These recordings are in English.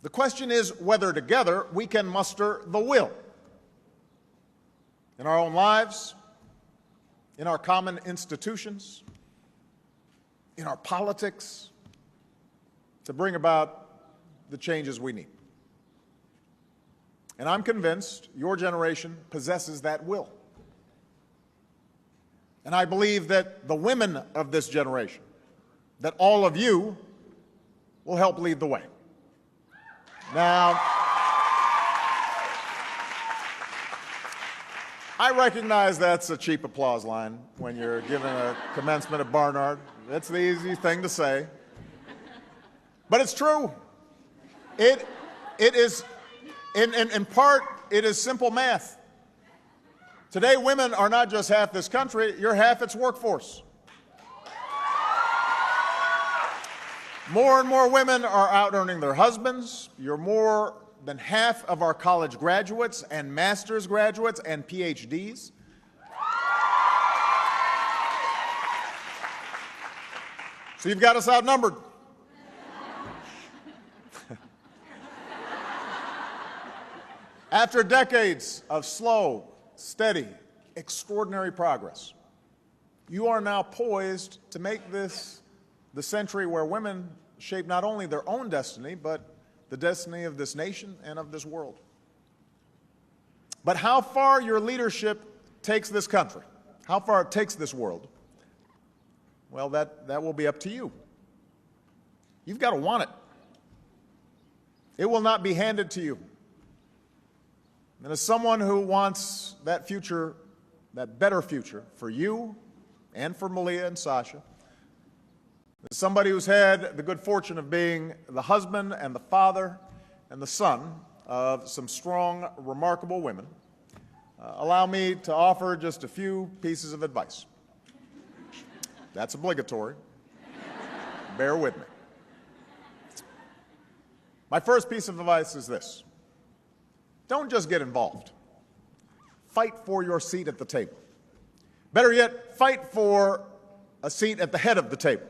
The question is whether together we can muster the will in our own lives, in our common institutions, in our politics, to bring about the changes we need. And I'm convinced your generation possesses that will. And I believe that the women of this generation, that all of you, will help lead the way. Now, I recognize that's a cheap applause line when you're giving a commencement at Barnard. That's the easy thing to say. But it's true. It is, in part, it is simple math. Today, women are not just half this country, you're half its workforce. More and more women are out earning their husbands. You're more than half of our college graduates and master's graduates and PhDs. So you've got us outnumbered. After decades of slow, steady, extraordinary progress, you are now poised to make this the century where women shape not only their own destiny, but the destiny of this nation and of this world. But how far your leadership takes this country, how far it takes this world, well, that will be up to you. You've got to want it. It will not be handed to you. And as someone who wants that future, that better future for you and for Malia and Sasha, as somebody who's had the good fortune of being the husband and the father and the son of some strong, remarkable women, allow me to offer just a few pieces of advice. That's obligatory. Bear with me. My first piece of advice is this. Don't just get involved. Fight for your seat at the table. Better yet, fight for a seat at the head of the table.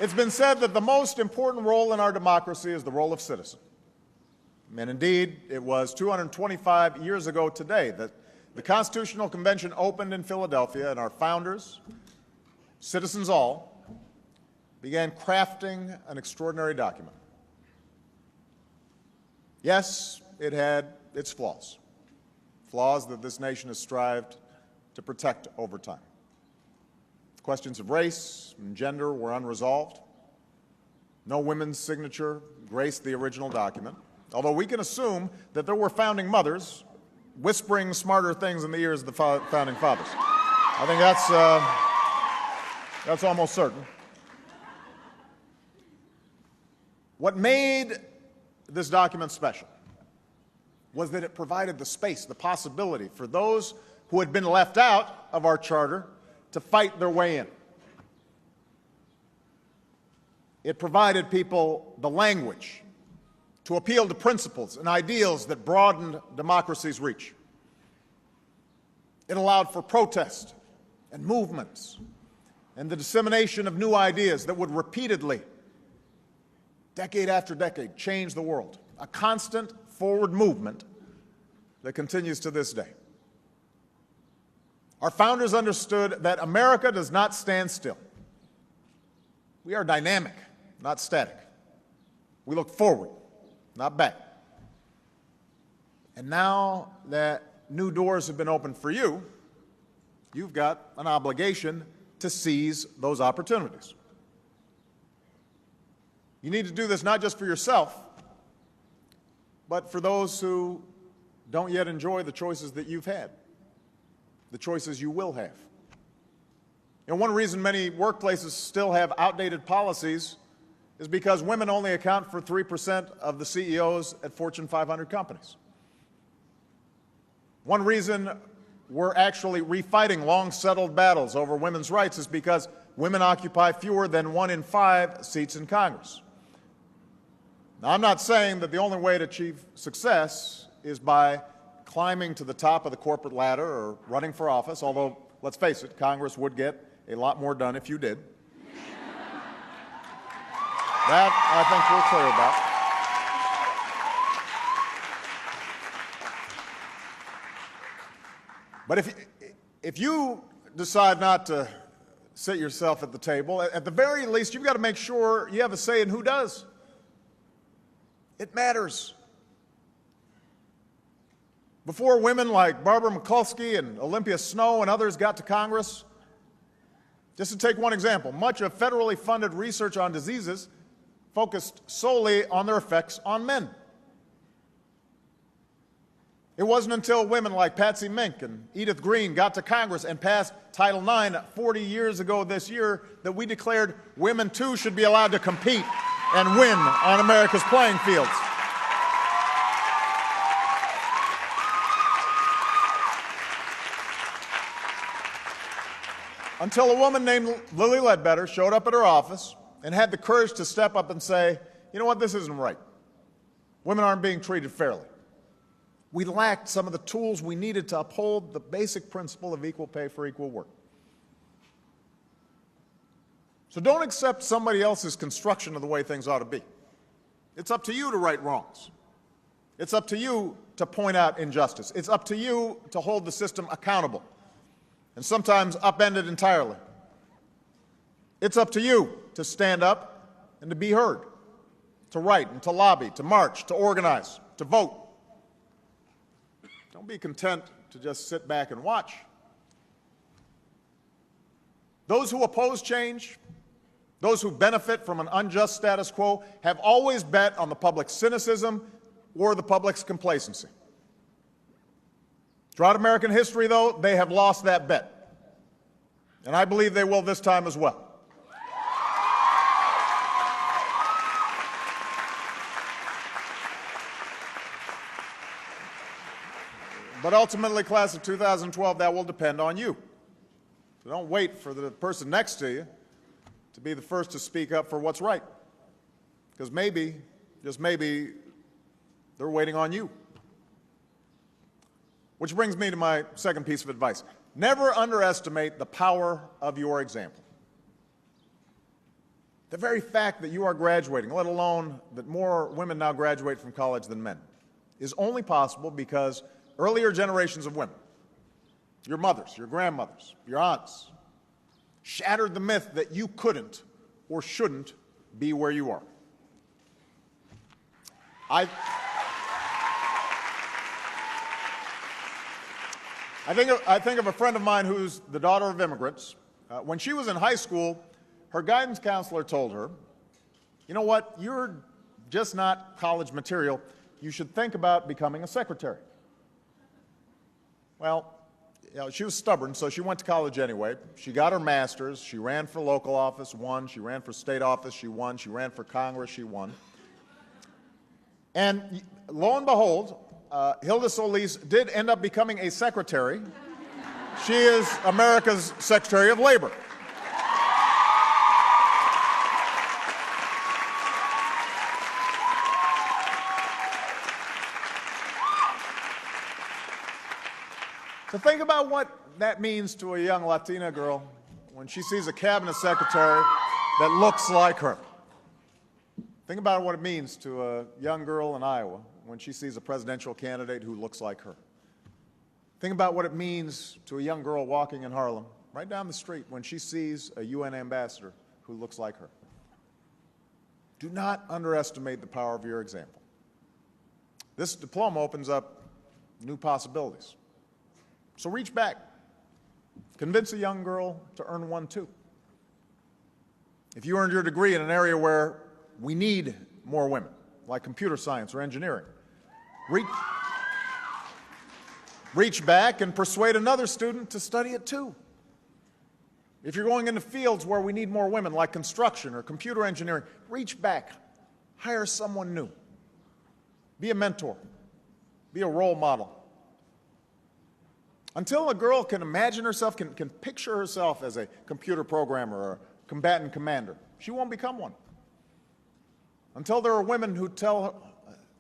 It's been said that the most important role in our democracy is the role of citizen. And indeed, it was 225 years ago today that the Constitutional Convention opened in Philadelphia, and our founders, citizens all, began crafting an extraordinary document. Yes, it had its flaws, flaws that this nation has strived to protect over time. Questions of race and gender were unresolved. No women's signature graced the original document, although we can assume that there were founding mothers whispering smarter things in the ears of the founding fathers. I think that's almost certain. What made this document special was that it provided the space, the possibility for those who had been left out of our charter to fight their way in. It provided people the language to appeal to principles and ideals that broadened democracy's reach. It allowed for protest and movements and the dissemination of new ideas that would repeatedly, decade after decade, change the world. A constant forward movement that continues to this day. Our founders understood that America does not stand still. We are dynamic, not static. We look forward, not back. And now that new doors have been opened for you, you've got an obligation to seize those opportunities. You need to do this not just for yourself, but for those who don't yet enjoy the choices that you've had, the choices you will have. And one reason many workplaces still have outdated policies is because women only account for 3% of the CEOs at Fortune 500 companies. One reason we're actually refighting long-settled battles over women's rights is because women occupy fewer than 1 in 5 seats in Congress. Now, I'm not saying that the only way to achieve success is by climbing to the top of the corporate ladder or running for office, although, let's face it, Congress would get a lot more done if you did. That, I think, we're clear about. But if you decide not to sit yourself at the table, at the very least, you've got to make sure you have a say in who does. It matters. Before women like Barbara Mikulski and Olympia Snow and others got to Congress, just to take one example, much of federally funded research on diseases focused solely on their effects on men. It wasn't until women like Patsy Mink and Edith Green got to Congress and passed Title IX 40 years ago this year that we declared women too should be allowed to compete and win on America's playing fields. Until a woman named Lilly Ledbetter showed up at her office and had the courage to step up and say, you know what, this isn't right. Women aren't being treated fairly. We lacked some of the tools we needed to uphold the basic principle of equal pay for equal work. So don't accept somebody else's construction of the way things ought to be. It's up to you to right wrongs. It's up to you to point out injustice. It's up to you to hold the system accountable, and sometimes upend it entirely. It's up to you to stand up and to be heard, to write and to lobby, to march, to organize, to vote. Don't be content to just sit back and watch. Those who oppose change, those who benefit from an unjust status quo, have always bet on the public's cynicism or the public's complacency. Throughout American history, though, they have lost that bet. And I believe they will this time as well. But ultimately, class of 2012, that will depend on you. So don't wait for the person next to you to be the first to speak up for what's right. Because maybe, just maybe, they're waiting on you. Which brings me to my second piece of advice. Never underestimate the power of your example. The very fact that you are graduating, let alone that more women now graduate from college than men, is only possible because earlier generations of women, your mothers, your grandmothers, your aunts, shattered the myth that you couldn't or shouldn't be where you are. I think of a friend of mine who's the daughter of immigrants. When she was in high school, her guidance counselor told her, you know what, you're just not college material. You should think about becoming a secretary. Well, you know, she was stubborn, so she went to college anyway. She got her master's. She ran for local office, won. She ran for state office, she won. She ran for Congress, she won. And lo and behold, Hilda Solis did end up becoming a secretary. She is America's Secretary of Labor. So think about what that means to a young Latina girl when she sees a cabinet secretary that looks like her. Think about what it means to a young girl in Iowa when she sees a presidential candidate who looks like her. Think about what it means to a young girl walking in Harlem, right down the street, when she sees a UN ambassador who looks like her. Do not underestimate the power of your example. This diploma opens up new possibilities. So reach back. Convince a young girl to earn one too. If you earned your degree in an area where we need more women, like computer science or engineering, reach back and persuade another student to study it too. If you're going into fields where we need more women, like construction or computer engineering, reach back. Hire someone new. Be a mentor. Be a role model. Until a girl can imagine herself, can picture herself as a computer programmer or a combatant commander, she won't become one. Until there are women who tell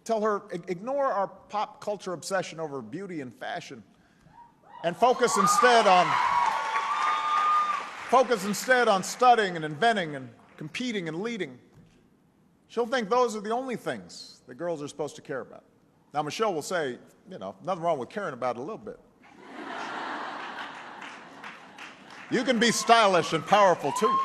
Tell her, ignore our pop culture obsession over beauty and fashion and focus instead on studying and inventing and competing and leading. She'll think those are the only things that girls are supposed to care about. Now, Michelle will say, nothing wrong with caring about it a little bit. You can be stylish and powerful, too.